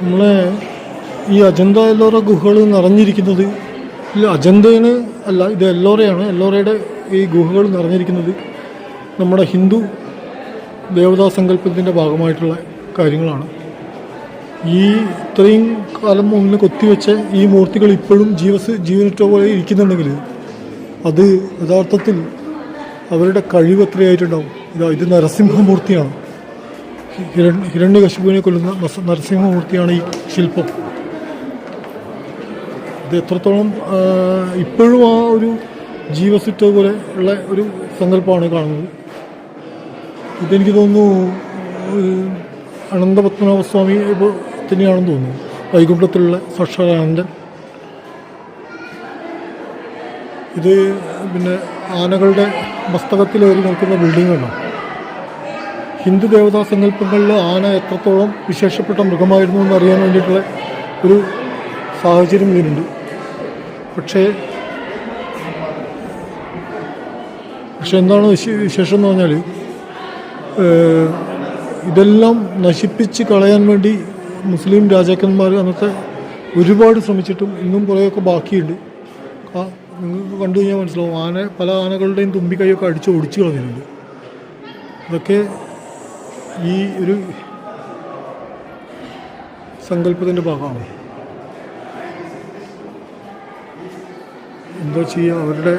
നമ്മളെ ഈ അജന്ത എല്ലോറ ഗുഹകൾ നിറഞ്ഞിരിക്കുന്നത്, ഇല്ല അജന്തേന് അല്ല, ഇത് എല്ലോറയാണ്. എല്ലോറയുടെ ഈ ഗുഹകൾ നിറഞ്ഞിരിക്കുന്നത് നമ്മുടെ ഹിന്ദു ദേവതാ സങ്കല്പത്തിൻ്റെ ഭാഗമായിട്ടുള്ള കാര്യങ്ങളാണ്. ഈ ഇത്രയും കാലം മുന്നിൽ കൊത്തിവെച്ച ഈ മൂർത്തികൾ ഇപ്പോഴും ജീവനിറ്റ പോലെ ഇരിക്കുന്നുണ്ടെങ്കിൽ അത് യഥാർത്ഥത്തിൽ അവരുടെ കഴിവ് എത്രയായിട്ടുണ്ടാവും. ഇത് നരസിംഹമൂർത്തിയാണ്. ഹിരണ്യകശിപുവിനെ കൊല്ലുന്ന നരസിംഹമൂർത്തിയാണ് ഈ ശില്പം. ഇത് എത്രത്തോളം ഇപ്പോഴും ആ ഒരു ജീവസുറ്റ പോലെ ഉള്ള ഒരു സങ്കല്പമാണ് കാണുന്നത്. ഇതെനിക്ക് തോന്നുന്നു അനന്തപത്മനാഭസ്വാമി തന്നെയാണെന്ന് തോന്നുന്നു. വൈകുണ്ഠത്തിലുള്ള സാക്ഷാനന്ദൻ. ഇത് പിന്നെ ആനകളുടെ മസ്തകത്തിലേറി നിൽക്കുന്ന ബിൽഡിംഗ് ആണ്. ഹിന്ദു ദേവതാ സങ്കല്പങ്ങളിൽ ആന എത്രത്തോളം വിശേഷപ്പെട്ട മൃഗമായിരുന്നു എന്നറിയാൻ വേണ്ടിയിട്ടുള്ള ഒരു സാഹചര്യം ഇതിനുണ്ട്. പക്ഷേ എന്താണ് വിശേഷം എന്ന് പറഞ്ഞാൽ, ഇതെല്ലാം നശിപ്പിച്ച് കളയാൻ വേണ്ടി മുസ്ലിം രാജാക്കന്മാർ അന്നത്തെ ഒരുപാട് ശ്രമിച്ചിട്ടും ഇന്നും കുറേയൊക്കെ ബാക്കിയുണ്ട്. നിങ്ങൾക്ക് കണ്ടു കഴിഞ്ഞാൽ മനസ്സിലാവും, പല ആനകളുടെയും തുമ്പിക്കൈയൊക്കെ അടിച്ച് ഒടിച്ചു കളഞ്ഞിട്ടുണ്ട്. ഇതൊക്കെ ഈ ഒരു സങ്കല്പത്തിൻ്റെ ഭാഗമാണ്. എന്താ ചെയ്യുക, അവരുടെ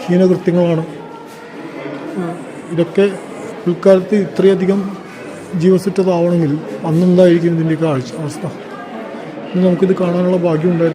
ഹീനകൃത്യങ്ങളാണ് ഇതൊക്കെ. പിൽക്കാലത്ത് ഇത്രയധികം ജീവസുറ്റതാവണമെങ്കിൽ അന്നെന്തായിരിക്കും ഇതിൻ്റെയൊക്കെ അവസ്ഥ? നമുക്കിത് കാണാനുള്ള ഭാഗ്യം ഉണ്ടായിരുന്നു.